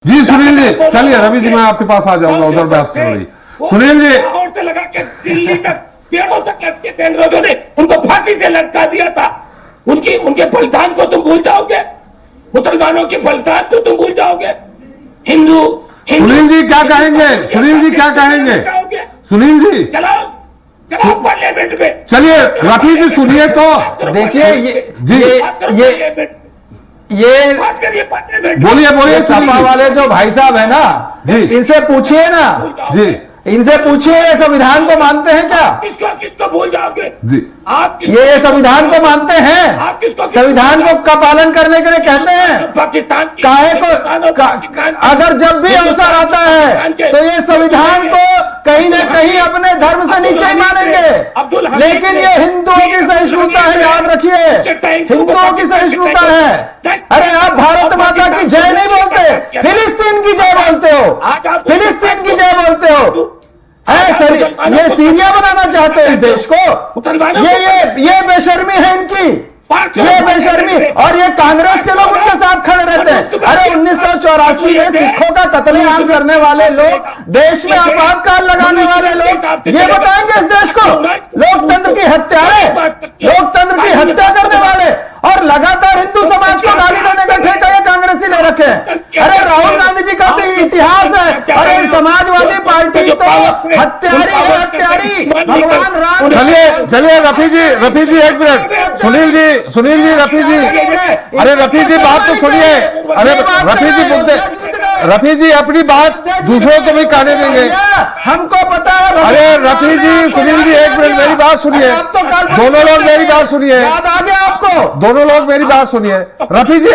जी सुनील जी, चलिए रवि जी मैं आपके पास आ जाऊंगा, उधर बहस चल रही। सुनील जी, से लगा के दिल्ली तक पेड़ों तक लटके थे अंग्रेजों ने, उनको फांसी से लटका दिया था। उनके बलिदान को तुम भूल जाओगे? मुसलमानों के बलिदान को तुम भूल जाओगे? हिंदू सुनील जी क्या कहेंगे? सुनील जी क्या कहेंगे? सुनील जी चलाओ पार्लियामेंट में। चलिए रफी जी सुनिए तो। देखिए ये बोलिए बोलिए सपा वाले जो भाई साहब है ना जी, इनसे पूछिए ना जी, इनसे पूछिए ये संविधान को मानते हैं क्या? किसको भूल जाओगे जी? आप? ये संविधान को मानते हैं? आप किसको? संविधान को का पालन करने के लिए कहते हैं। पाकिस्तान काहे को अगर जब भी अवसर आता है तो ये संविधान को कहीं ना कहीं अपने धर्म से नीचे मानेंगे, लेकिन ये हिंदुओं की सहिष्णुता है, याद रखिए, हिंदुओं की सहिष्णुता है। अरे आप भारत माता की जय नहीं बोलते, फिलिस्तीन की जय बोलते हो, फिलिस्तीन की जय बोलते हो। ये सीरिया बनाना चाहते हो इस देश को। ये बेशर्मी है इनकी, ये बेशर्मी। और ये कांग्रेस के लोग उनके साथ खड़े रहते हैं। अरे 1984 में सिखों का कत्लेआम करने वाले लोग, देश में आपातकाल लगाने वाले लोग ये बताएंगे इस देश को? लोकतंत्र की हत्यारे, लोकतंत्र की हत्या करने वाले, और लगातार हिंदू समाज को गाली देने का ठेका ये कांग्रेसी ले रखे हैं। अरे राहुल गांधी जी का तो इतिहास है। अरे समाजवादी पार्टी तो हत्यारी है, हत्यारी। भगवान राम। चलिए रफी जी एक मिनट। सुनील जी रफी जी, अरे रफी जी बात तो सुनिए। अरे रफी जी मुद्दे, रफी जी अपनी बात दूसरों को भी कहने देंगे, हमको पता है। अरे रफी जी, सुनील जी एक मिनट मेरी बात सुनिए, दोनों लोग मेरी बात सुनिए, याद आ गया आपको? दोनों लोग मेरी बात सुनिए। रफी जी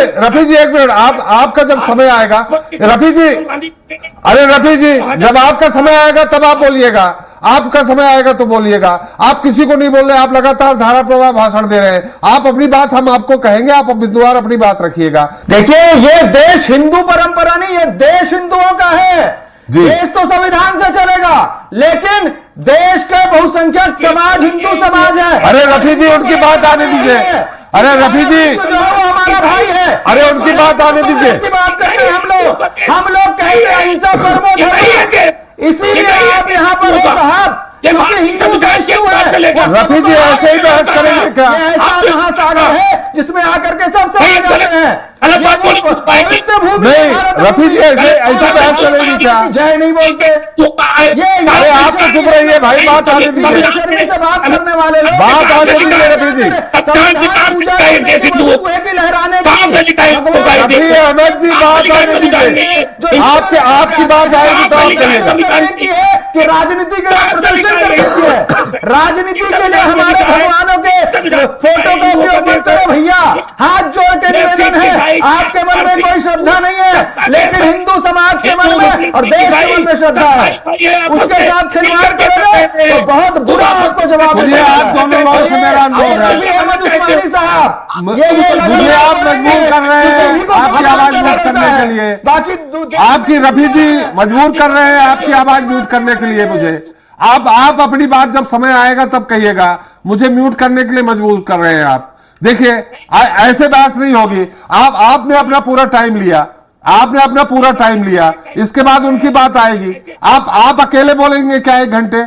एक मिनट, आपका जब समय आएगा रफी जी, अरे रफी जी जब आपका समय आएगा तब आप बोलिएगा, आपका समय आएगा तो बोलिएगा। आप किसी को नहीं बोल रहे, आप लगातार धारा प्रवाह भाषण दे रहे हैं। आप अपनी बात हम आपको कहेंगे, आप बिंदुवार अपनी बात रखिएगा। देखिए ये देश हिंदू परंपरा नहीं, ये देश हिंदुओं का है। देश तो संविधान से चलेगा, लेकिन देश के बहुसंख्यक समाज हिंदू समाज है। अरे रफी जी उनकी बात आने दीजिए। अरे रफी जी हमारा भाई है, अरे उनकी बात आने दीजिए। बात करते हैं हम लोग कहते हैं अहिंसा परमो धर्मः, इसीलिए आप यहाँ पर हो साहब। रफी जी ऐसे ही बहस करेंगे क्या? ऐसा महासागर है जिसमें आकर के सब समझ जाते हैं। नहीं रफी जी ऐसे बहस चलेगी क्या? जय नहीं बोलते। अरे आप तो चुप रहिए भाई, बात आने दीजिए, से बात करने वाले लोग, बात आने दीजिए रफी जी। लहराने रफी अहमद जी बात आने दीजिए, आपकी बात आएगी तो आप कहिएगा कि राजनीति के लिए प्रदर्शन करती है, राजनीति के लिए हमारे भगवानों के फोटो का उपयोग मत करो भैया। हाथ जोड़ के निवेदन है, आपके मन में कोई श्रद्धा नहीं है, लेकिन हिंदू समाज के मन में और देश के मन में श्रद्धा है। उसके साथ खिलवाड़ करोगे तो बहुत बुरा आपको जवाब सुनिए। आप दोनों लोग से मेरा अनुरोध है, अहमद उस्मानी साहब, मुझे आप मजबूर कर रहे हैं आपकी आवाज म्यूट करने के लिए। बाकी आपकी रफी जी मजबूर कर रहे हैं आपकी आवाज म्यूट करने के लिए मुझे। आप अपनी बात जब समय आएगा तब कहिएगा, मुझे म्यूट करने के लिए मजबूर कर रहे हैं आप। देखिए ऐसे बहस नहीं होगी। आपने अपना पूरा टाइम लिया, आपने अपना पूरा टाइम लिया, इसके बाद उनकी बात आएगी। आप अकेले बोलेंगे क्या 1 घंटे?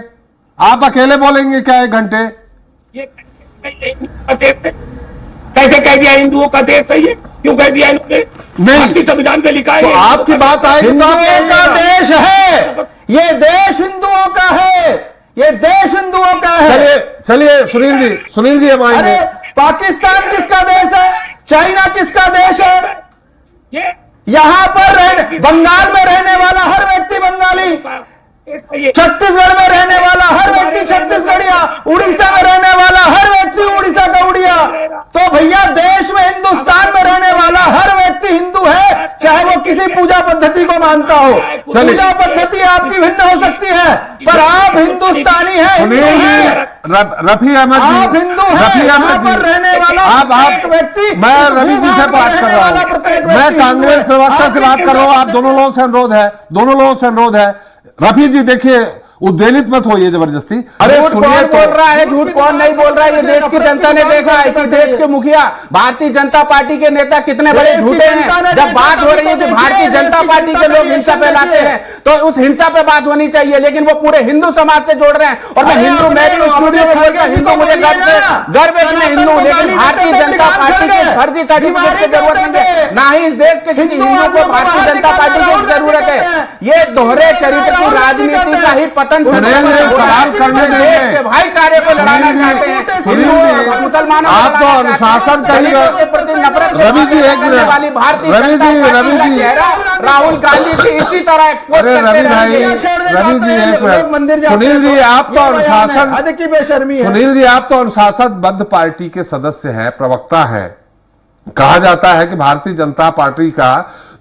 आप अकेले बोलेंगे क्या 1 घंटे? कैसे कह दिया हिंदुओं का देश है ये? क्यों कह दिया इन्होंने? नहीं संविधान पे लिखा है तो आपकी बात आएगी तो आप हिंदुओं का देश है, ये देश हिंदुओं का है, ये देश हिंदुओं का है। चलिए सुनील जी हम आएंगे। अरे पाकिस्तान किसका देश है? चाइना किसका देश है? यहाँ पर बंगाल में रहने वाला हर व्यक्ति बंगाली, छत्तीसगढ़ में रहने वाला हर व्यक्ति छत्तीसगढ़िया, उड़ीसा में रहने वाला हर व्यक्ति उड़ीसा का उड़िया। तो भैया देश में हिंदुस्तान में रहने वाला हर व्यक्ति हिंदू है, चाहे वो किसी पूजा पद्धति को मानता हो। पूजा पद्धति आपकी भिन्न हो सकती है, पर आप हिंदुस्तानी हैं। सुनील जी, रफी अहमद जी, आप हिंदू हैं, रफी अहमद जी रहने वाला आप व्यक्ति, मैं रवि जी से बात कर रहा हूँ, मैं कांग्रेस प्रवक्ता से बात कर रहा हूँ। आप दोनों लोगों से अनुरोध है, रफी जी देखिए उद्वेलित मत होइए जबरदस्ती। झूठ सुनिए कौन तो। बोल रहा है, झूठ कौन नहीं बोल रहा है? ये देश की जनता ने देखा है कि देश के मुखिया भारतीय जनता पार्टी के नेता कितने बड़े झूठे हैं। जब बात हो रही है कि भारतीय जनता पार्टी के लोग हिंसा फैलाते हैं तो उस हिंसा पे बात होनी चाहिए, लेकिन वो पूरे हिंदू समाज से जोड़ रहे हैं। और मैं हिंदू, मैं भी स्टूडियो में बोलता हूं हिंदू, मुझे गर्व है कि मैं हिंदू हूं, लेकिन भारतीय जनता पार्टी के फर्जी सर्टिफिकेट की जरूरत नहीं है, ना ही इस देश के किसी हिंदू को भारतीय जनता पार्टी की जरूरत है। ये दोहरे चरित्र की राजनीति का ही पतन सवाल करने देंगे, भाईचारे को लड़ाना चाहते हैं, सुनील जी, मुसलमानों आप तो अनुशासन का ही नफरत रवि जी, एक मिनट, वाली भारतीय रवि जनता जी, पार्टी रवि का जी, चेहरा राहुल गांधी भी इसी तरह एक्सपोज अरे करते रवि भाई, रहेंगे। रवि जी एक मिनट, सुनील जी आप तो अनुशासन, हद की बेशर्मी है। सुनील जी आप तो अनुशासनबद्ध पार्टी के सदस्य हैं, प्रवक्ता हैं। कहा जाता है कि भारतीय जनता पार्टी का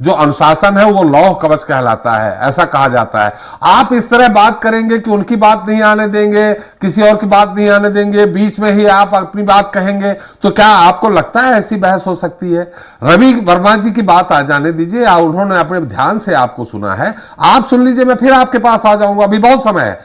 जो अनुशासन है वो लौह कवच कहलाता है, ऐसा कहा जाता है। आप इस तरह बात करेंगे कि उनकी बात नहीं आने देंगे, किसी और की बात नहीं आने देंगे, बीच में ही आप अपनी बात कहेंगे, तो क्या आपको लगता है ऐसी बहस हो सकती है? रवि वर्मा जी की बात आ जाने दीजिए, उन्होंने अपने ध्यान से आपको सुना है, आप सुन लीजिए, मैं फिर आपके पास आ जाऊंगा, अभी बहुत समय है।